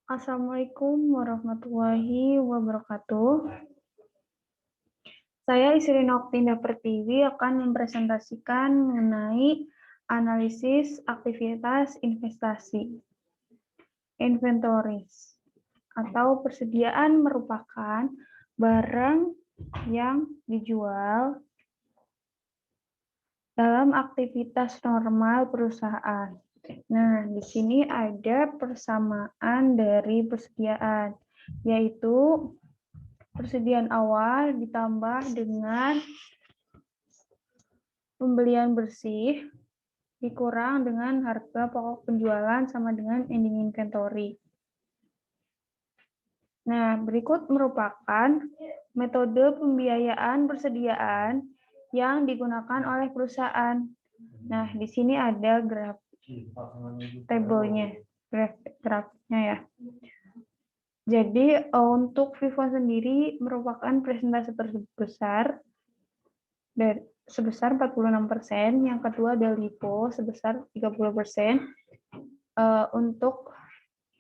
Assalamualaikum warahmatullahi wabarakatuh. Saya Isri Noktinda Pertiwi akan mempresentasikan mengenai analisis aktivitas investasi. Inventories atau persediaan merupakan barang yang dijual dalam aktivitas normal perusahaan. Nah, di sini ada persamaan dari persediaan, yaitu persediaan awal ditambah dengan pembelian bersih dikurang dengan harga pokok penjualan sama dengan ending inventory. Nah, berikut merupakan metode pembiayaan persediaan yang digunakan oleh perusahaan. Nah, di sini ada tabelnya, grafiknya ya. Jadi untuk Vivo sendiri merupakan presentase terbesar sebesar 46%, yang kedua ada LiPo sebesar 30%, untuk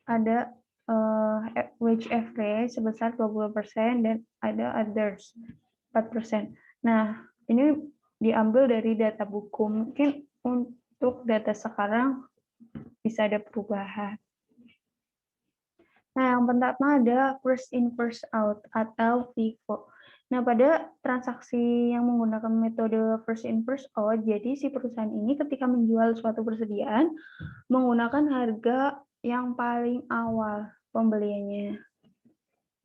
ada wage average sebesar 20% dan ada others 4%. Nah, ini diambil dari data buku. Mungkin untuk data sekarang bisa ada perubahan. Nah, yang pertama ada first in first out atau FIFO. Nah, pada transaksi yang menggunakan metode first in first out, jadi si perusahaan ini ketika menjual suatu persediaan menggunakan harga yang paling awal pembeliannya.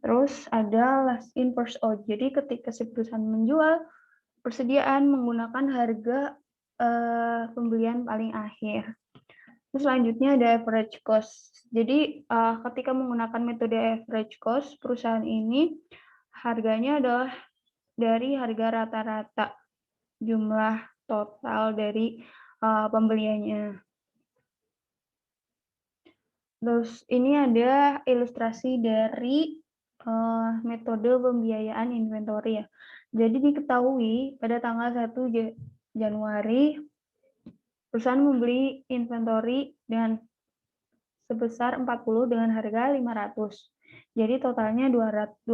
Terus ada last in first out. Jadi ketika si perusahaan menjual persediaan menggunakan harga pembelian paling akhir. Terus selanjutnya ada average cost. Jadi ketika menggunakan metode average cost, perusahaan ini harganya adalah dari harga rata-rata jumlah total dari pembeliannya. Terus ini ada ilustrasi dari metode pembiayaan inventory ya. Jadi diketahui pada tanggal 1 Januari perusahaan membeli inventory dengan sebesar 40 dengan harga 500. Jadi totalnya 220.000.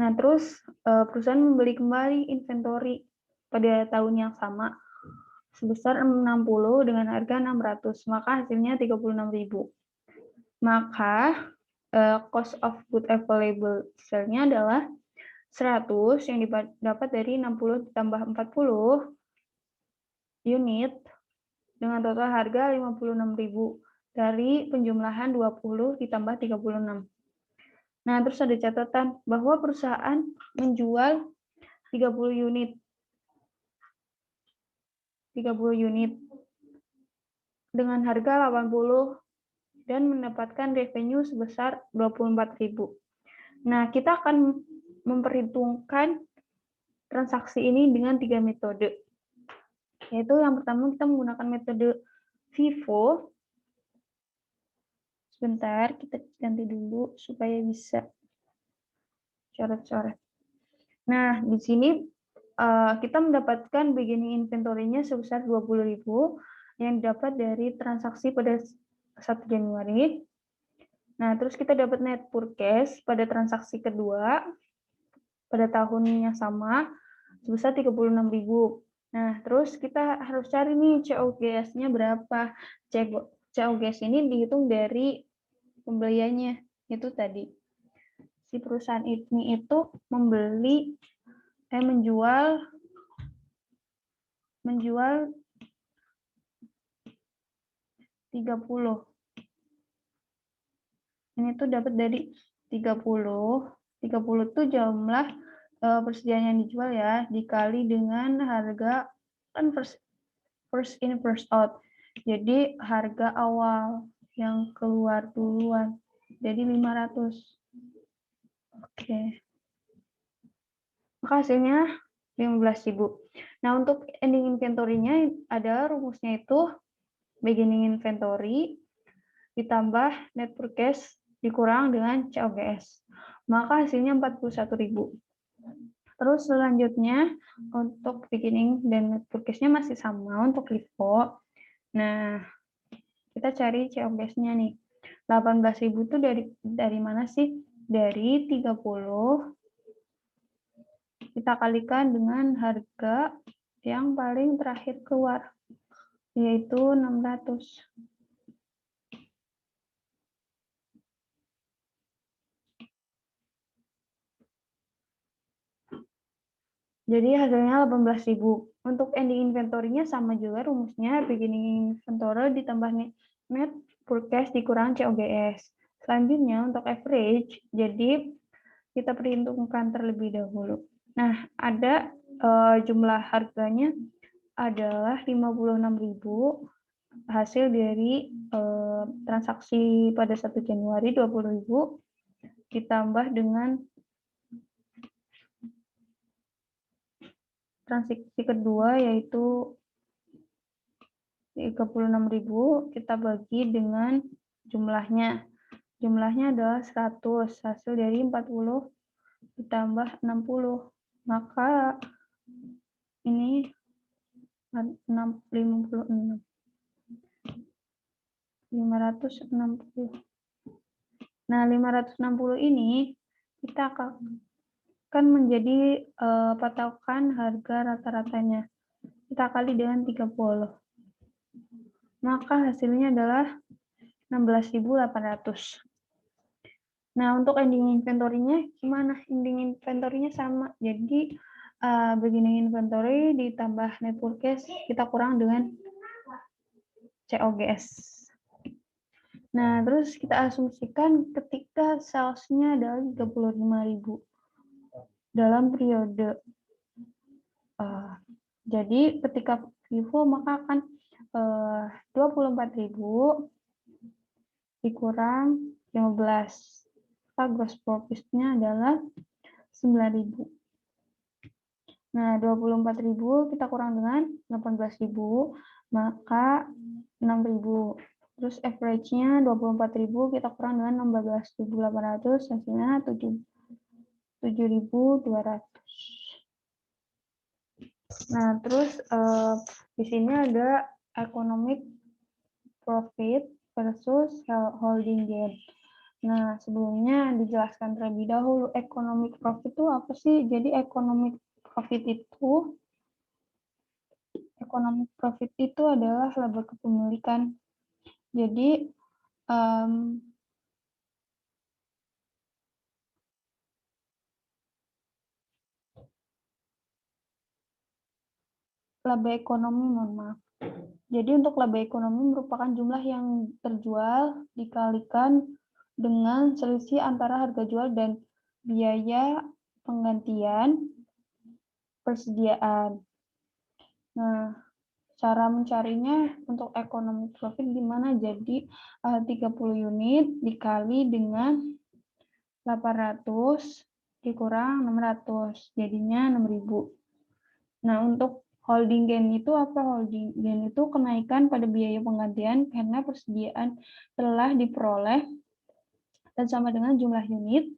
Nah, terus perusahaan membeli kembali inventory pada tahun yang sama sebesar 60 dengan harga 600, maka hasilnya 36.000. Maka cost of good available sale-nya adalah 100 yang didapat dari 60 ditambah 40 unit dengan total harga 56.000 dari penjumlahan 20 ditambah 36. Nah, terus ada catatan bahwa perusahaan menjual 30 unit dengan harga 80 dan mendapatkan revenue sebesar 24.000. Nah, kita akan memperhitungkan transaksi ini dengan 3 metode. Yaitu yang pertama kita menggunakan metode FIFO. Sebentar, kita ganti dulu supaya bisa coret-coret. Nah, di sini kita mendapatkan beginning inventory-nya sebesar 20.000 yang didapat dari transaksi pada 1 Januari. Nah, terus kita dapat net purchase pada transaksi kedua pada tahun yang sama sebesar 36.000. Nah, terus kita harus cari nih COGS-nya berapa. COGS ini dihitung dari pembeliannya, itu tadi. Si perusahaan ini itu menjual 30. Ini tuh dapat dari 30. 30 tuh jumlah persediaan yang dijual ya, dikali dengan harga kan first in first out. Jadi harga awal yang keluar duluan. Jadi 500. Oke. Maka hasilnya 15.000. Nah, untuk ending inventory-nya ada rumusnya itu beginning inventory ditambah net purchase dikurang dengan COGS. Maka hasilnya 41.000. Terus selanjutnya untuk beginning dan net purchase-nya masih sama untuk LIFO. Nah, kita cari COGS-nya nih. 18.000 itu dari mana sih? Dari 30 kita kalikan dengan harga yang paling terakhir keluar, yaitu 600. Jadi hasilnya 18.000. Untuk ending inventory-nya sama juga rumusnya, beginning inventory ditambah net purchase dikurang COGS. Selanjutnya untuk average, jadi kita perhitungkan terlebih dahulu. Nah, ada jumlah harganya adalah 56.000 hasil dari transaksi pada 1 Januari 20.000 ditambah dengan transaksi kedua yaitu 36.000 kita bagi dengan jumlahnya. Jumlahnya adalah 100, hasil dari 40 ditambah 60. Maka ini 56. 560. Nah, 560 ini kita akan menjadi patokan harga rata-ratanya. Kita kali dengan 30. Maka hasilnya adalah 16.800. Nah, untuk ending inventory-nya gimana? Ending inventory-nya sama. Jadi, beginning inventory ditambah net purchase, kita kurang dengan COGS. Nah, terus kita asumsikan ketika sales-nya adalah 35.000 dalam periode. Jadi, ketika FIFO maka akan 24.000 dikurang 15. Maka gross profit-nya adalah 9.000. Nah, 24.000 kita kurang dengan 18.000, maka 6.000. Terus average-nya 24.000 kita kurang dengan 16.800, hasilnya 7.200. Nah, terus di sini ada economic profit versus holding gain. Nah, sebelumnya dijelaskan terlebih dahulu economic profit itu apa sih? Jadi economic profit itu adalah laba kepemilikan. Jadi laba ekonomi, mohon maaf. Jadi untuk laba ekonomi merupakan jumlah yang terjual dikalikan dengan selisih antara harga jual dan biaya penggantian persediaan. Nah, cara mencarinya untuk economic profit gimana? Jadi 30 unit dikali dengan 800 dikurang 600, jadinya 6.000. Nah, untuk holding gain itu apa? Holding gain itu kenaikan pada biaya penggantian karena persediaan telah diperoleh dan sama dengan jumlah unit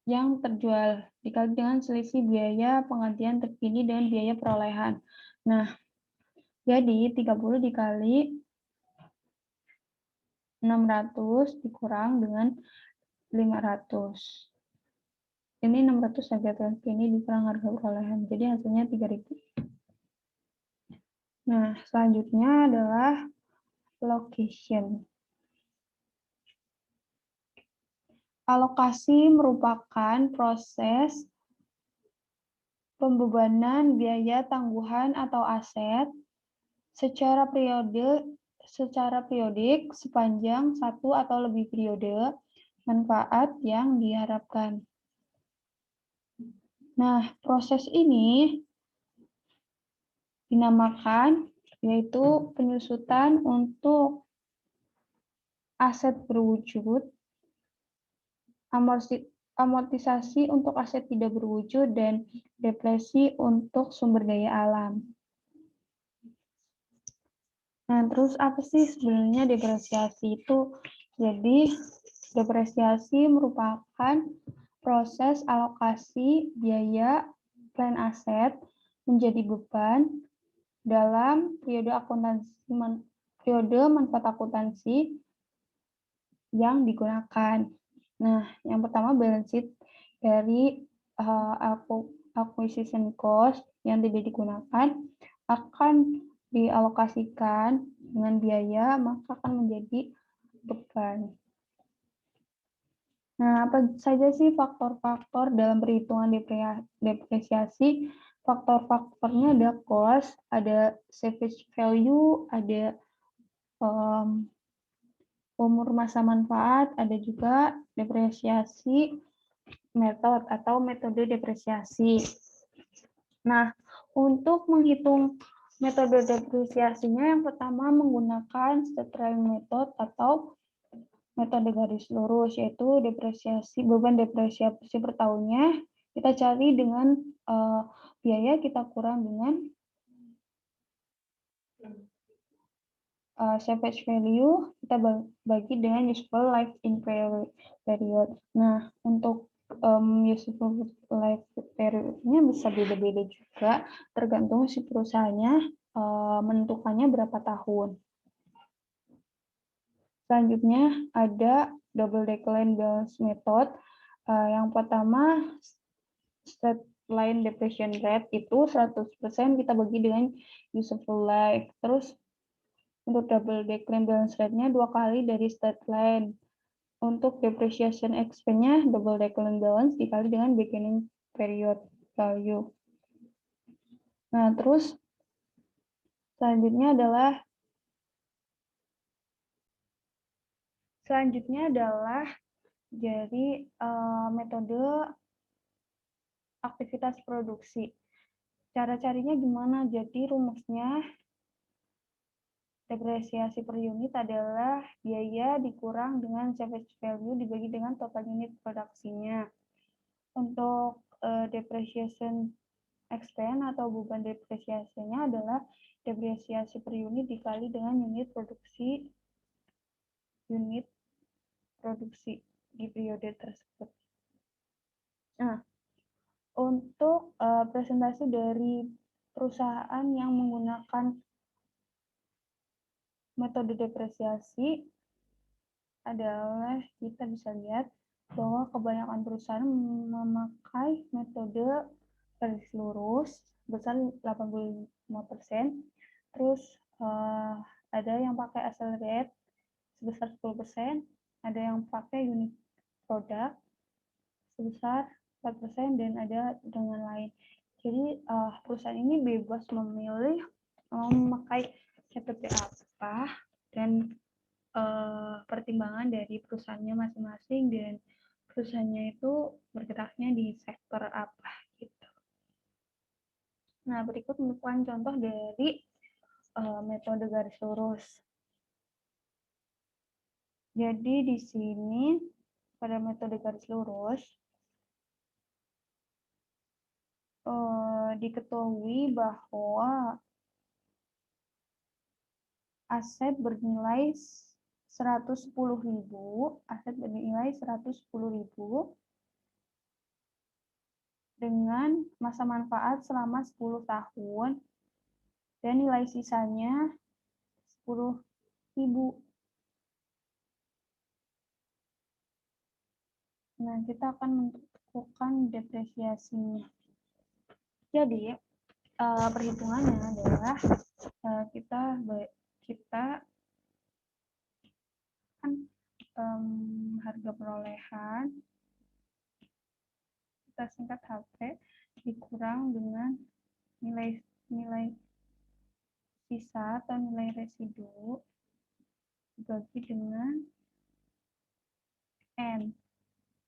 yang terjual dikali dengan selisih biaya penggantian terkini dengan biaya perolehan. Nah, jadi 30 dikali 600 dikurang dengan 500. Ini 600 harga terkini dikurang harga perolehan. Jadi hasilnya 3.000. Nah, selanjutnya adalah location. Alokasi merupakan proses pembebanan biaya tangguhan atau aset secara periodik sepanjang satu atau lebih periode manfaat yang diharapkan. Nah, proses ini dinamakan yaitu penyusutan untuk aset berwujud, amortisasi untuk aset tidak berwujud, dan depresi untuk sumber daya alam. Nah, terus apa sih sebenarnya depresiasi itu? Jadi, depresiasi merupakan proses alokasi biaya plan aset menjadi beban dalam periode manfaat akuntansi yang digunakan. Nah, yang pertama balance sheet dari acquisition cost yang tidak digunakan akan dialokasikan dengan biaya, maka akan menjadi beban. Nah, apa saja sih faktor-faktor dalam perhitungan depresiasi? Faktor-faktornya ada cost, ada salvage value, ada umur masa manfaat, ada juga depresiasi metode depresiasi. Nah, untuk menghitung metode depresiasinya, yang pertama menggunakan straight line method atau metode garis lurus, yaitu beban depresiasi per tahunnya kita cari dengan biaya kita kurang dengan salvage value kita bagi dengan useful life in period. Nah, untuk useful life periodnya bisa beda-beda juga, tergantung si perusahaannya menentukannya berapa tahun. Selanjutnya ada double decline balance method. Yang pertama straight line depreciation rate itu 100% kita bagi dengan useful life. Terus untuk double decline balance rate-nya 2 kali dari straight line. Untuk depreciation expense-nya double decline balance dikali dengan beginning period value. Nah, terus selanjutnya adalah jadi metode aktivitas produksi. Cara carinya gimana? Jadi rumusnya depresiasi per unit adalah biaya dikurang dengan salvage value dibagi dengan total unit produksinya. Untuk depreciation expense atau beban depresiasinya adalah depresiasi per unit dikali dengan unit produksi di periode tersebut. Nah, untuk presentasi dari perusahaan yang menggunakan metode depresiasi adalah kita bisa lihat bahwa kebanyakan perusahaan memakai metode garis lurus besar 85%. Terus ada yang pakai accelerate sebesar 10%, ada yang pakai unit product sebesar 4%, dan ada dengan lain. Jadi perusahaan ini bebas memilih memakai metode apa dan pertimbangan dari perusahaannya masing-masing dan perusahaannya itu bergeraknya di sektor apa gitu. Nah, berikut merupakan contoh dari metode garis lurus. Jadi di sini pada metode garis lurus diketahui bahwa aset bernilai 110.000, dengan masa manfaat selama 10 tahun dan nilai sisanya 10.000. Nah, kita akan menentukan depresiasinya. Jadi, perhitungannya adalah kita kan harga perolehan kita singkat HP dikurang dengan nilai sisa atau nilai residu dibagi dengan N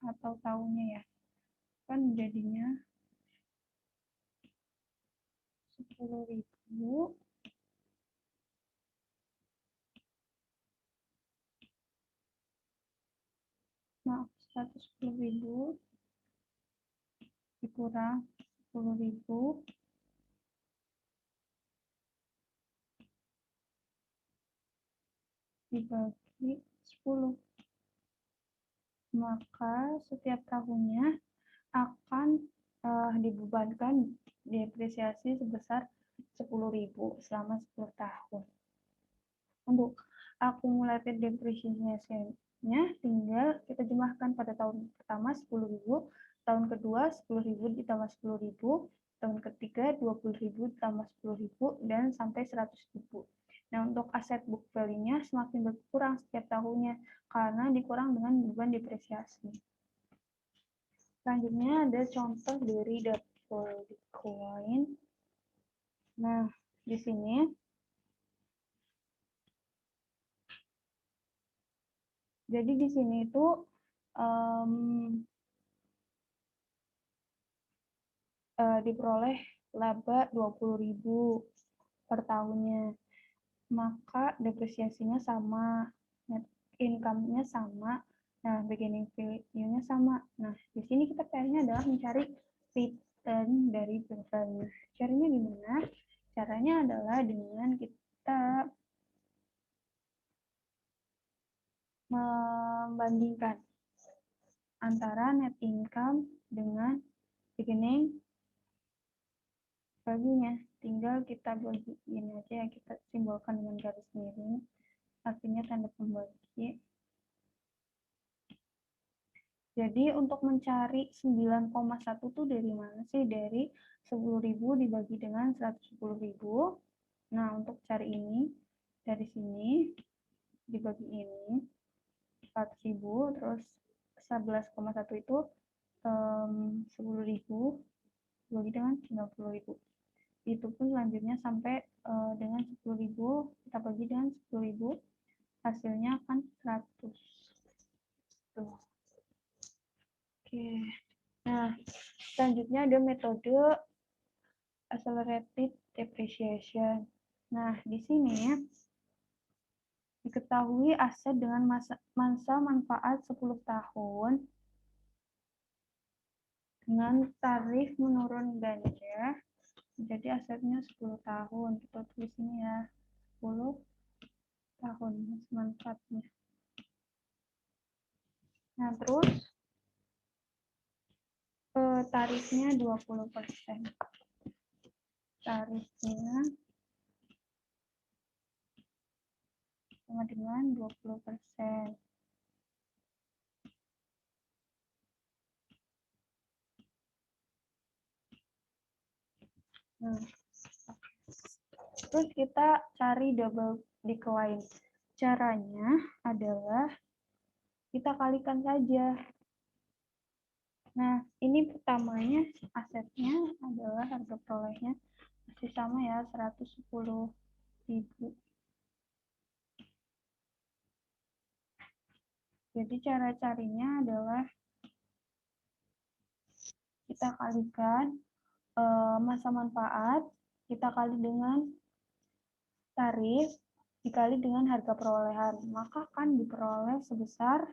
atau tahunnya ya, kan jadinya 10.000 110.000 dikurang 10.000 dibagi 10, maka setiap tahunnya akan dibebankan depresiasi sebesar 10.000 selama 10 tahun. Untuk accumulated nya tinggal kita jumlahkan pada tahun pertama 10.000, tahun kedua 10.000 ditambah 10.000, tahun ketiga 20.000 ditambah 10.000, dan sampai 100.000. Nah, untuk aset book value-nya semakin berkurang setiap tahunnya karena dikurang dengan beban depresiasi. Selanjutnya ada contoh dari double decline. Nah, di sini jadi di sini itu diperoleh laba 20.000 per tahunnya. Maka depresiasinya sama, net income-nya sama, nah beginning value-nya sama. Nah, di sini kita PR-nya adalah mencari return dari book value. Caranya gimana? Caranya adalah dengan kita membandingkan antara net income dengan beginning value-nya. Tinggal kita bagiin aja ya, kita simbolkan dengan garis miring, artinya tanda pembagi. Jadi untuk mencari 9,1 itu dari mana sih? Dari 10.000 dibagi dengan 110.000. Nah, untuk cari ini, dari sini dibagi ini, 4.000, terus 11,1 itu 10.000 dibagi dengan 90.000. Itu pun selanjutnya sampai dengan 10.000, kita bagi dengan 10.000, hasilnya akan 100. Tuh. Oke. Nah, selanjutnya ada metode accelerated depreciation. Nah, di sini diketahui aset dengan masa manfaat 10 tahun dengan tarif menurun ganja. Jadi asetnya 10 tahun. Kita tulis ini ya, 10 tahun manfaatnya. Nah, terus tarifnya 20%. Tarifnya sama dengan 20%. Nah, terus kita cari double decline. Caranya adalah kita kalikan saja. Nah, ini pertamanya asetnya adalah harga perolehnya masih sama ya, 110.000. Jadi cara carinya adalah kita kalikan masa manfaat, kita kali dengan tarif, dikali dengan harga perolehan. Maka akan diperoleh sebesar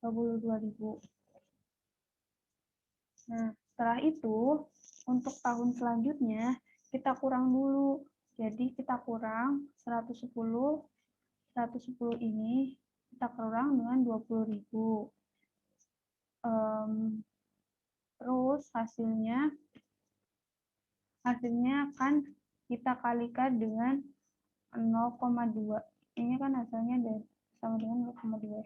22.000. Nah, setelah itu, untuk tahun selanjutnya, kita kurang dulu. Jadi, kita kurang 110 ini, kita kurang dengan 20.000. Terus, hasilnya akan kita kalikan dengan 0,2. Ini kan hasilnya sama dengan 0,2.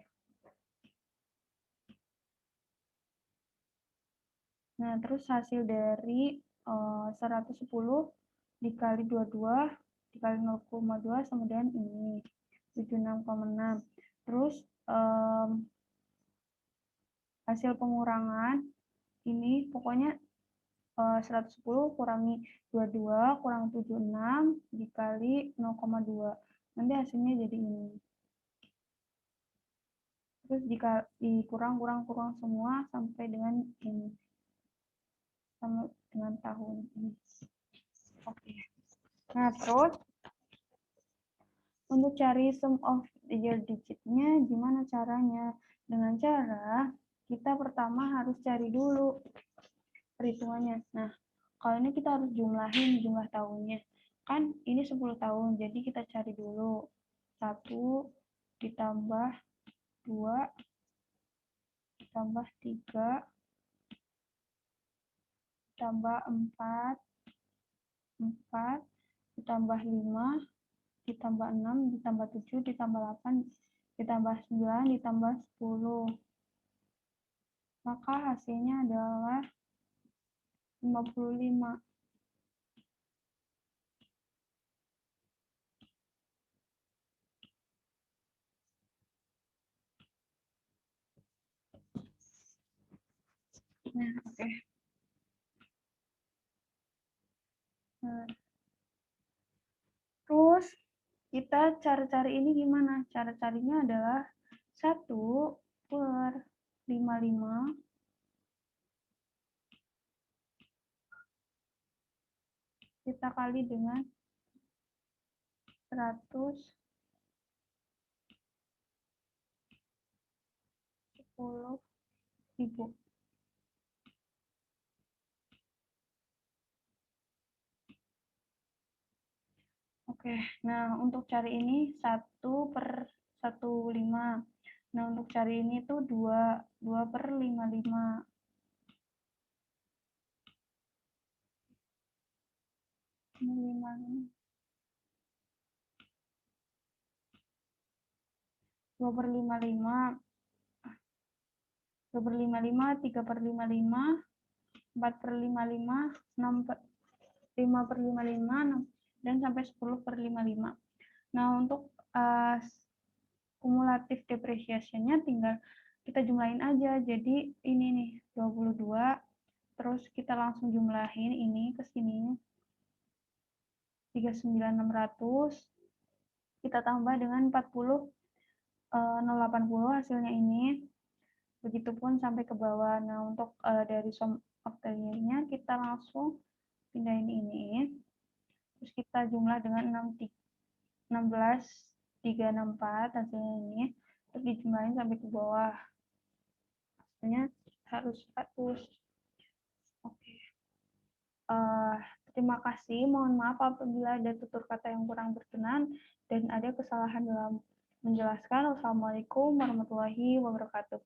Nah, terus hasil dari 110 dikali 22 dikali 0,2 sama dengan ini, 76,6. Terus hasil pengurangan ini pokoknya 110 kurangi 22 kurang 76 dikali 0,2. Nanti hasilnya jadi ini. Terus dikurang semua sampai dengan ini. Sama dengan tahun ini. Oke. Nah, terus untuk cari sum of the year digit-nya gimana caranya? Dengan cara kita pertama harus cari dulu perhitungannya. Nah, kalau ini kita harus jumlahin jumlah tahunnya. Kan ini 10 tahun, jadi kita cari dulu. 1 ditambah 2 ditambah 3 ditambah 4 ditambah 5 ditambah 6 ditambah 7 ditambah 8 ditambah 9 ditambah 10. Maka hasilnya adalah 55. Nah, oke. Terus kita cara cari ini gimana? Cara carinya adalah 1/55 kita kali dengan 110.000. Oke, nah untuk cari ini 1/15. Nah untuk cari ini tuh 2/55. 2/55, 2/55, 3/55, 4/55, 5/55, dan sampai 10/55. Nah, untuk kumulatif depreciation-nya tinggal kita jumlahin aja. Jadi ini nih 22, terus kita langsung jumlahin ini ke sini 39.600, kita tambah dengan 40.080 hasilnya ini. Begitupun sampai ke bawah. Nah, untuk dari sum of the year-nya kita langsung pindahin ini. Terus kita jumlah dengan 16.364 hasilnya ini. Terus dijumlahin sampai ke bawah. Hasilnya harus 100. Oke. Terima kasih. Mohon maaf apabila ada tutur kata yang kurang berkenan dan ada kesalahan dalam menjelaskan. Wassalamualaikum warahmatullahi wabarakatuh.